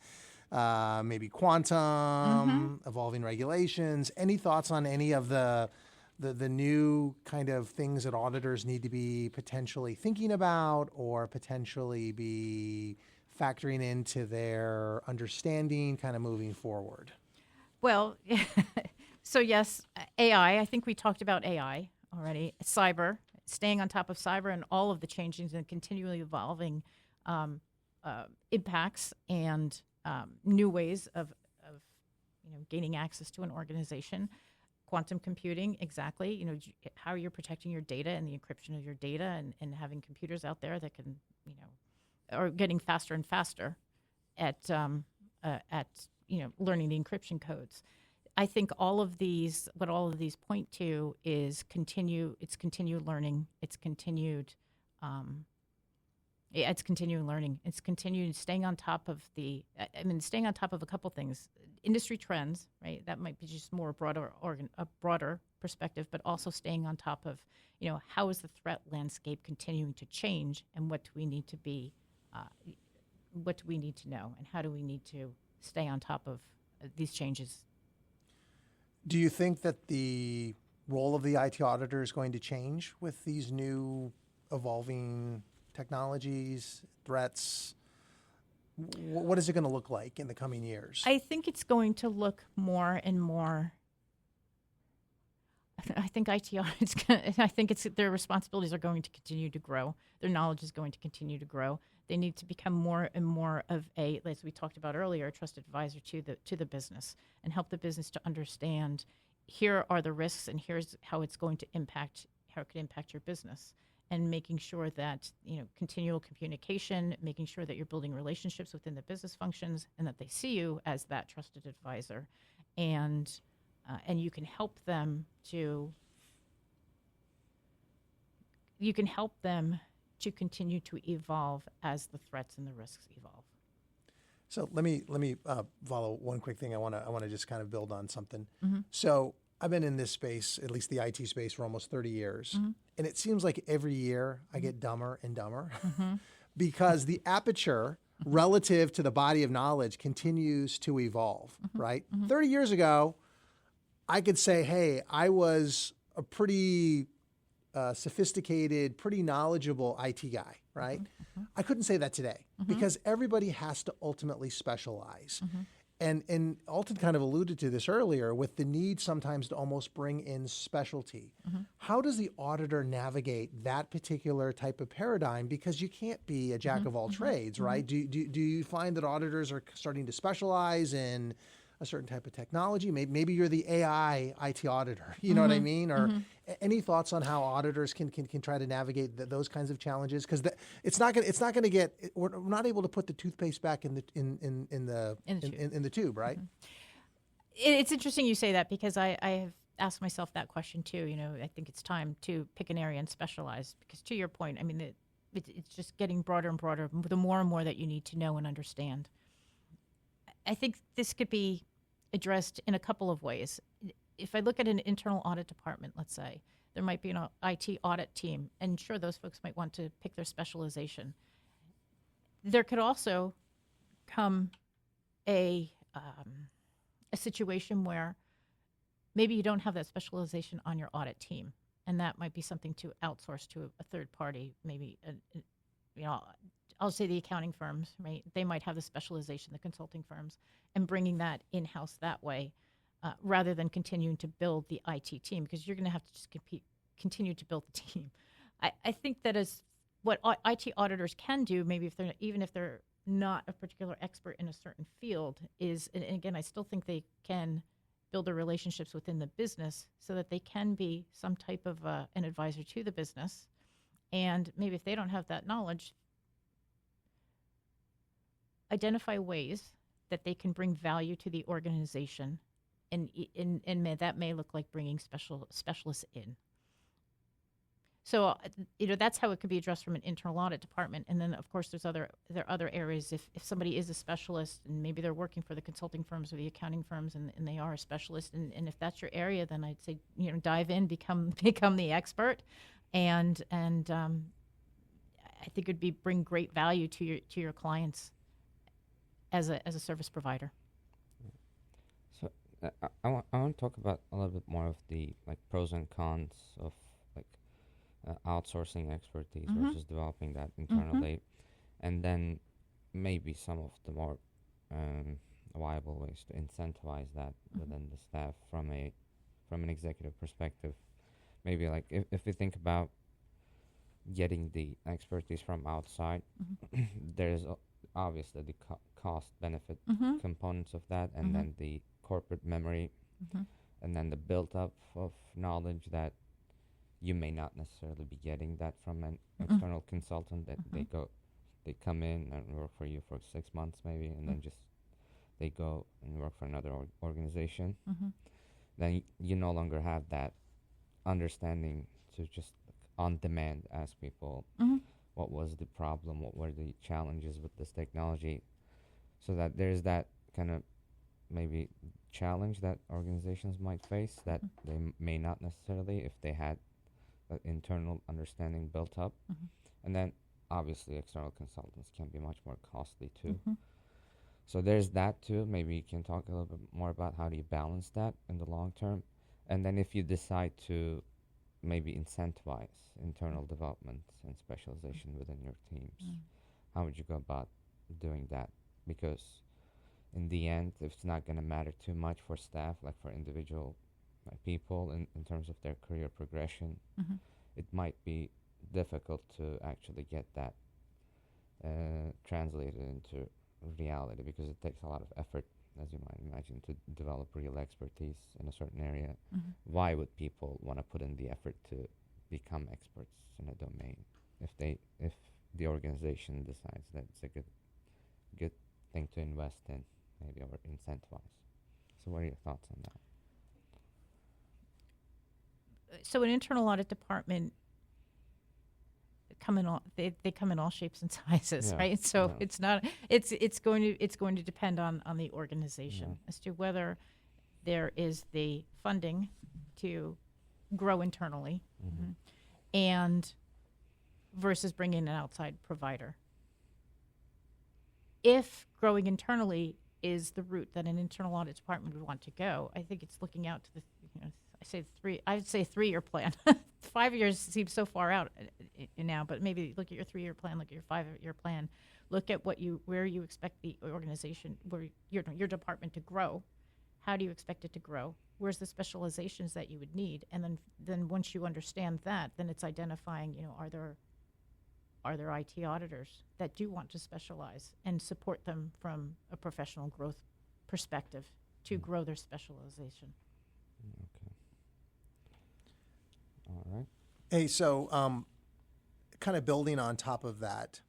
maybe quantum, evolving regulations. Any thoughts on any of the new kind of things that auditors need to be potentially thinking about or potentially be factoring into their understanding kind of moving forward? Well, so yes, AI, I think we talked about AI already. Cyber, staying on top of cyber and all of the changing and continually evolving impacts and new ways of gaining access to an organization. Quantum computing, exactly. How you're protecting your data and the encryption of your data, and having computers out there that can, are getting faster and faster at learning the encryption codes. I think what all of these point to is continued learning. It's continued learning. It's continued staying on top of staying on top of a couple things. Industry trends, right? That might be just more a broader perspective, but also staying on top of, how is the threat landscape continuing to change, and what do we need to know, and how do we need to stay on top of these changes? Do you think that the role of the IT auditor is going to change with these new evolving technologies, threats? What is it going to look like in the coming years? I think it's going to look more and more. I think IT audits. I think their responsibilities are going to continue to grow. Their knowledge is going to continue to grow. They need to become more and more of as we talked about earlier, a trusted advisor to the business, and help the business to understand, here are the risks and here's how it can impact your business, and making sure that continual communication, making sure that you're building relationships within the business functions, and that they see you as that trusted advisor, and you can help them to continue to evolve as the threats and the risks evolve. So let me follow one quick thing. I want to just kind of build on something. So I've been in this space, at least the IT space, for almost 30 years. And it seems like every year I get dumber and dumber because the aperture relative to the body of knowledge continues to evolve, right? 30 years ago, I could say, hey, I was a pretty sophisticated, pretty knowledgeable IT guy, right? I couldn't say that today because everybody has to ultimately specialize. And Altan kind of alluded to this earlier with the need sometimes to almost bring in specialty. How does the auditor navigate that particular type of paradigm? Because you can't be a jack of all trades, right? Do you find that auditors are starting to specialize in a certain type of technology? Maybe you're the AI IT auditor, you know what I mean? Or any thoughts on how auditors can try to navigate those kinds of challenges? Because it's not going to get. We're not able to put the toothpaste back in the tube, right? It's interesting you say that, because I have asked myself that question too. I think it's time to pick an area and specialize, because to your point, I mean, it's just getting broader and broader, the more and more that you need to know and understand. I think this could be addressed in a couple of ways. If I look at an internal audit department, let's say, there might be an IT audit team, and sure, those folks might want to pick their specialization. There could also come a situation where maybe you don't have that specialization on your audit team, and that might be something to outsource to a third party. Maybe, I'll say the accounting firms, right? They might have the specialization, the consulting firms, and bringing that in-house that way, rather than continuing to build the IT team, because you're going to have to just continue to build the team. I think that is what IT auditors can do, maybe even if they're not a particular expert in a certain field, is, and again, I still think they can build their relationships within the business so that they can be some type of an advisor to the business. And maybe if they don't have that knowledge, identify ways that they can bring value to the organization, and that may look like bringing specialists in. So, that's how it could be addressed from an internal audit department. And then, of course, there are other areas. If somebody is a specialist and maybe they're working for the consulting firms or the accounting firms, and they are a specialist, and if that's your area, then I'd say, dive in, become the expert, and I think it'd bring great value to your clients as a service provider. So I want to talk about a little bit more of the pros and cons of outsourcing expertise versus developing that internally, and then maybe some of the more viable ways to incentivize that within the staff from an executive perspective. Maybe if we think about getting the expertise from outside, there's obviously the cost benefit components of that, and then the corporate memory, and then the build up of knowledge that you may not necessarily be getting that from an external consultant, that they come in and work for you for 6 months maybe, and then just they go and work for another organization. Then you no longer have that understanding to just on demand ask people what was the problem, what were the challenges with this technology, so that there's that kind of maybe challenge that organizations might face that they may not necessarily if they had internal understanding built up. And then obviously external consultants can be much more costly too. So there's that too. Maybe you can talk a little bit more about how do you balance that in the long term. And then if you decide to maybe incentivize internal development and specialization within your teams, how would you go about doing that? Because in the end, if it's not going to matter too much for staff, like for individual people in terms of their career progression, it might be difficult to actually get that translated into reality, because it takes a lot of effort, as you might imagine, to develop real expertise in a certain area. Why would people want to put in the effort to become experts in a domain if the organization decides that it's a good thing to invest in, maybe, or incentivize? So what are your thoughts on that? So an internal audit department they come in all shapes and sizes, right? So it's not it's going to depend on the organization as to whether there is the funding to grow internally, and versus bringing an outside provider. If growing internally is the route that an internal audit department would want to go, I think it's looking out to the I'd say 3-year plan. 5 years seems so far out now, but maybe look at your 3-year plan, look at your 5-year plan, look at where you expect the organization, where your department to grow. How do you expect it to grow? Where's the specializations that you would need? And then once you understand that, then it's identifying, are there IT auditors that do want to specialize, and support them from a professional growth perspective to grow their specialization. Okay. All right. Hey, so kind of building on top of that,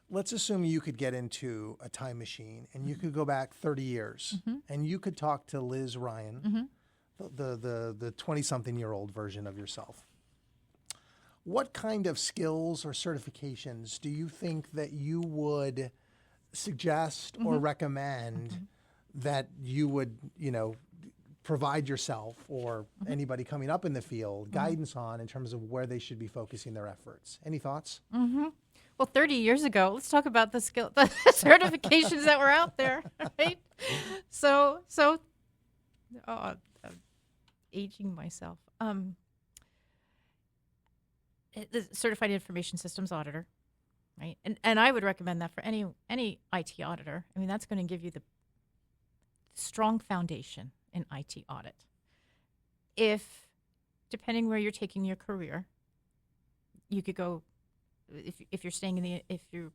let's assume you could get into a time machine and you could go back 30 years and you could talk to Liz Ryan, the 20-something-year-old version of yourself. what kind of skills or certifications do you think that you would suggest or recommend that you would, provide yourself or anybody coming up in the field guidance on in terms of where they should be focusing their efforts? Any thoughts? Well, 30 years ago, let's talk about the certifications that were out there, right? So, aging myself. The Certified Information Systems Auditor, right? And I would recommend that for any IT auditor. I mean, that's going to give you the strong foundation in IT audit. If, depending where you're taking your career, you could go, if you're staying if you're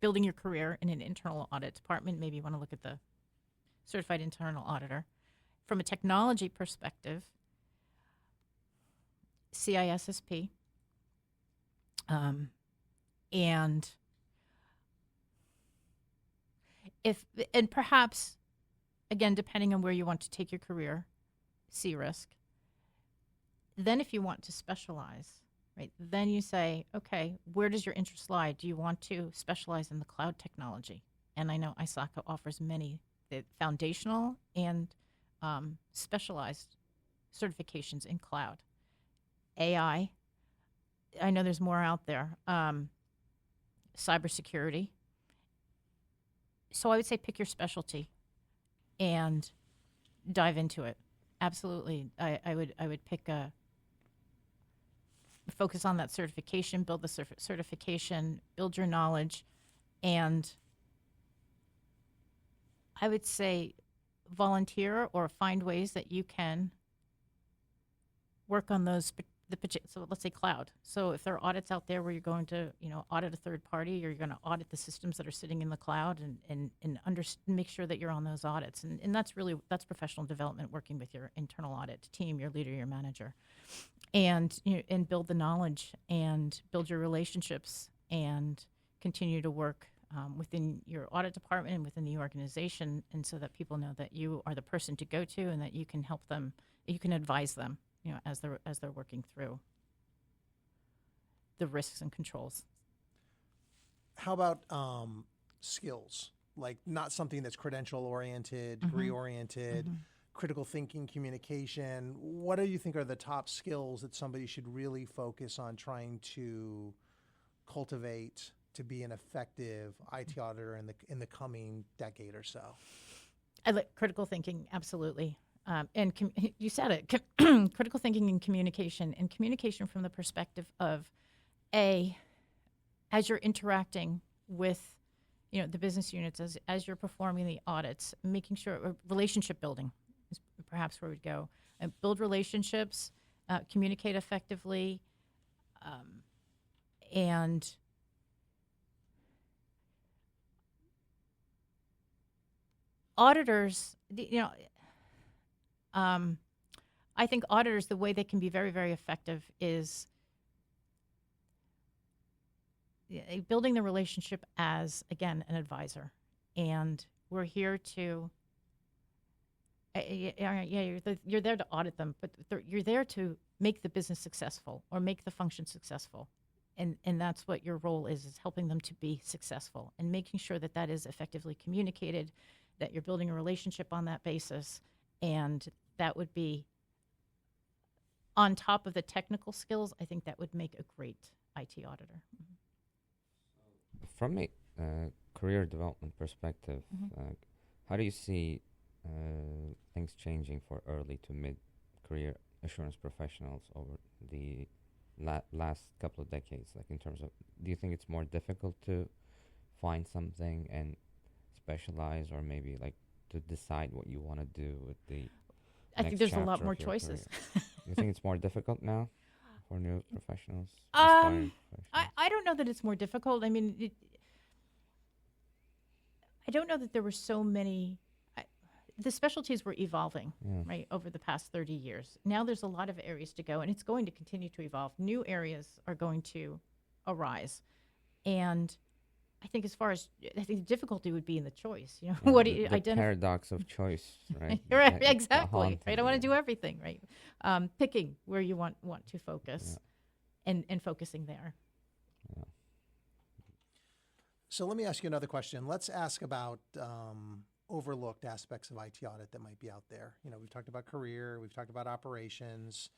building your career in an internal audit department, maybe you want to look at the Certified Internal Auditor. From a technology perspective, CISSP, and perhaps, again, depending on where you want to take your career, C-risk. Then if you want to specialize, right, then you say, okay, where does your interest lie? Do you want to specialize in the cloud technology? And I know ISACA offers many foundational and specialized certifications in cloud. AI, I know there's more out there. Cybersecurity. So I would say pick your specialty and dive into it. Absolutely. I would pick focus on that certification, build the certification, build your knowledge, and I would say volunteer or find ways that you can work on those. So let's say cloud. So if there are audits out there where you're going to, audit a third party, or you're going to audit the systems that are sitting in the cloud and make sure that you're on those audits. And that's professional development, working with your internal audit team, your leader, your manager, and build the knowledge and build your relationships and continue to work within your audit department and within the organization, and so that people know that you are the person to go to and that you can help them, you can advise them, as they're working through the risks and controls. How about skills? Like, not something that's credential oriented, degree oriented, critical thinking, communication. What do you think are the top skills that somebody should really focus on trying to cultivate to be an effective IT auditor in the coming decade or so? I like critical thinking, absolutely. And you said it, critical thinking and communication from the perspective of, as you're interacting with, the business units, as you're performing the audits, making sure relationship building is perhaps where we'd go. Build relationships, communicate effectively, and auditors, I think auditors, the way they can be very, very effective is building the relationship as, again, an advisor. And we're here to, you're there to audit them, but you're there to make the business successful or make the function successful. And that's what your role is helping them to be successful and making sure that that is effectively communicated, that you're building a relationship on that basis. And that would be, on top of the technical skills, I think that would make a great IT auditor. From a career development perspective, how do you see things changing for early to mid-career assurance professionals over the last couple of decades? Like, in terms of, do you think it's more difficult to find something and specialize, or maybe like to decide what you want to do with the I think there's a lot more choices. You think it's more difficult now for new professionals? I don't know that it's more difficult. I mean, I don't know that there were so many. The specialties were evolving, right, over the past 30 years. Now there's a lot of areas to go, and it's going to continue to evolve. New areas are going to arise. And I think the difficulty would be in the choice. What do you identify? The paradox of choice, right? Right, exactly. Right, I want to do everything, right? Picking where you want to focus, and focusing there. Yeah. So let me ask you another question. Let's ask about overlooked aspects of IT audit that might be out there. You know, we've talked about career, we've talked about operations.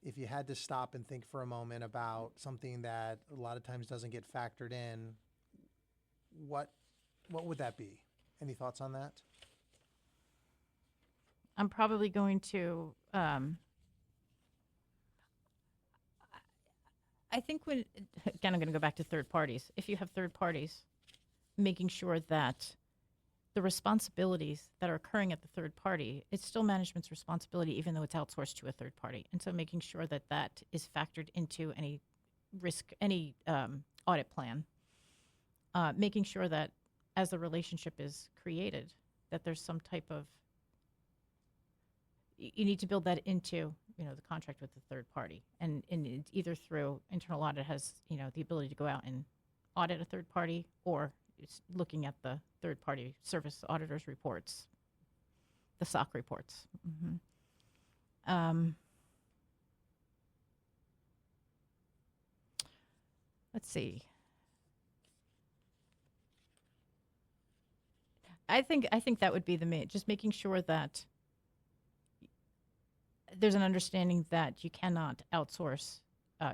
If you had to stop and think for a moment about something that a lot of times doesn't get factored in, what would that be? Any thoughts on that? I'm probably going to, I think again, I'm going to go back to third parties. If you have third parties, making sure that the responsibilities that are occurring at the third party, it's still management's responsibility, even though it's outsourced to a third party. And so making sure that that is factored into any audit plan, making sure that as the relationship is created, that there's some type of, you need to build that into, the contract with the third party. And it's either through internal audit has, the ability to go out and audit a third party, or it's looking at the third party service auditors reports, the SOC reports. Let's see. I think that would be the main, just making sure that there's an understanding that you cannot outsource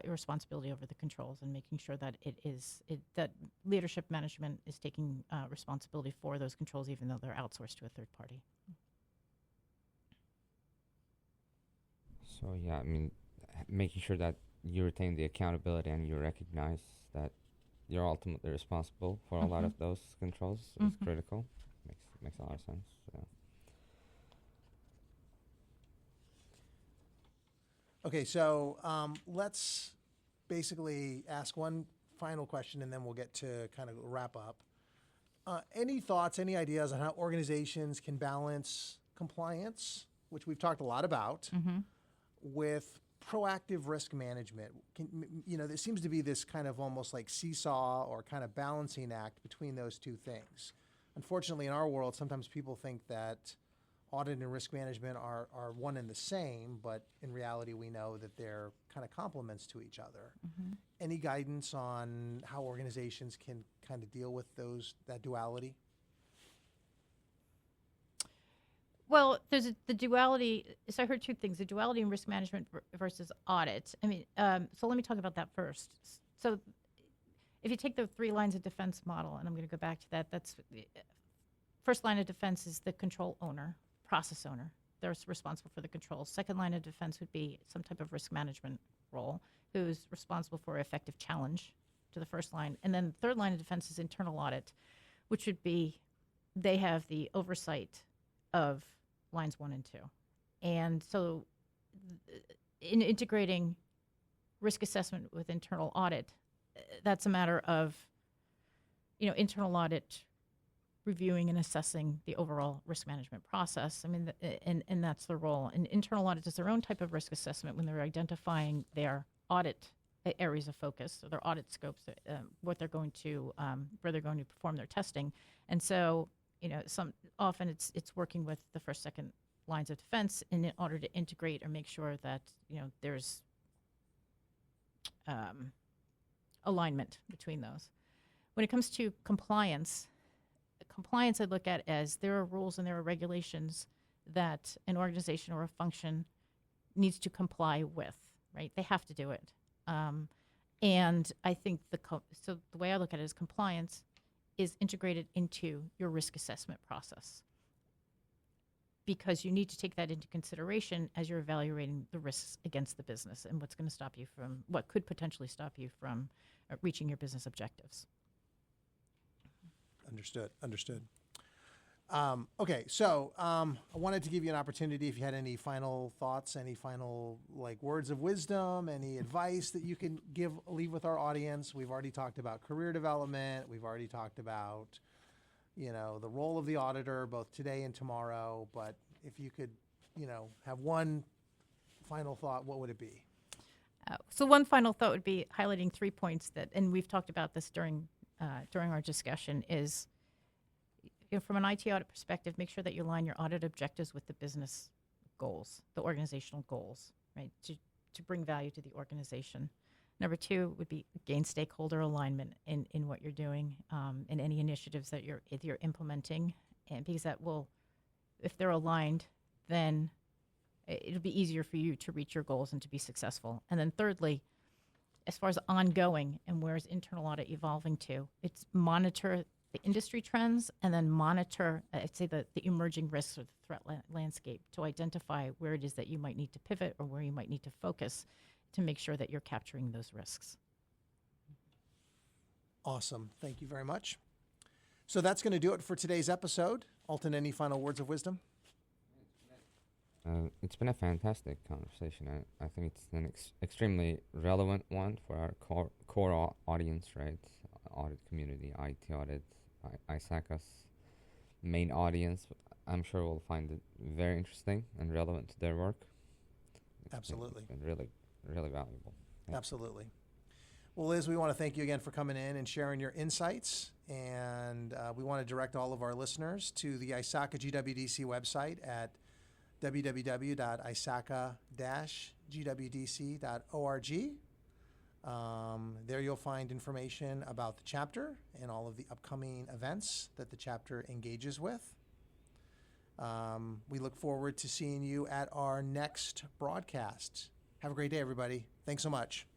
your responsibility over the controls, and making sure that that leadership management is taking responsibility for those controls, even though they're outsourced to a third party. So yeah, I mean, making sure that you retain the accountability and you recognize that you're ultimately responsible for a lot of those controls is critical. Makes a lot of sense. Yeah. Okay, so let's basically ask one final question, and then we'll get to kind of wrap up. Any thoughts, any ideas on how organizations can balance compliance, which we've talked a lot about, with proactive risk management? There seems to be this kind of almost like seesaw or kind of balancing act between those two things. Unfortunately, in our world, sometimes people think that audit and risk management are one and the same, but in reality, we know that they're kind of complements to each other. Any guidance on how organizations can kind of deal with that duality? Well, there's the duality. So I heard two things: the duality in risk management versus audit. I mean, so let me talk about that first. So if you take the 3 lines of defense model, and I'm going to go back to that, that's first line of defense is the control owner, process owner. They're responsible for the controls. Second line of defense would be some type of risk management role, who's responsible for effective challenge to the first line. And then the third line of defense is internal audit, which would be they have the oversight of lines 1 and 2. And so in integrating risk assessment with internal audit, that's a matter of, internal audit reviewing and assessing the overall risk management process. I mean, and that's the role. And internal audit does their own type of risk assessment when they're identifying their audit areas of focus, or their audit scopes, what they're going to, where they're going to perform their testing. And so, often it's working with the first, second lines of defense in order to integrate or make sure that, there's alignment between those. When it comes to compliance I look at as there are rules and there are regulations that an organization or a function needs to comply with, right? They have to do it. And I think so the way I look at it is compliance is integrated into your risk assessment process, because you need to take that into consideration as you're evaluating the risks against the business and what could potentially stop you from reaching your business objectives. Understood. Okay, so I wanted to give you an opportunity if you had any final thoughts, any final words of wisdom, any advice that you can leave with our audience. We've already talked about career development. We've already talked about, the role of the auditor both today and tomorrow. But if you could, have one final thought, what would it be? So one final thought would be highlighting 3 points and we've talked about this during our discussion, is from an IT audit perspective, make sure that you align your audit objectives with the business goals, the organizational goals, right, to bring value to the organization. Number two would be gain stakeholder alignment in what you're doing, in any initiatives that you're implementing, and because that will, if they're aligned, then it'll be easier for you to reach your goals and to be successful. And then thirdly, as far as ongoing and where is internal audit evolving to, it's monitor the industry trends and then monitor, I'd say, the emerging risks or the threat landscape to identify where it is that you might need to pivot or where you might need to focus to make sure that you're capturing those risks. Awesome. Thank you very much. So that's going to do it for today's episode. Altan, any final words of wisdom? It's been a fantastic conversation. I think it's an extremely relevant one for our core audience, right? Audit community, IT audit, ISACA's main audience. I'm sure we'll find it very interesting and relevant to their work. Absolutely. It's been really, really valuable. Thanks. Absolutely. Well, Liz, we want to thank you again for coming in and sharing your insights. And we want to direct all of our listeners to the ISACA-GWDC website at www.isaca-gwdc.org. There you'll find information about the chapter and all of the upcoming events that the chapter engages with. We look forward to seeing you at our next broadcast. Have a great day, everybody. Thanks so much.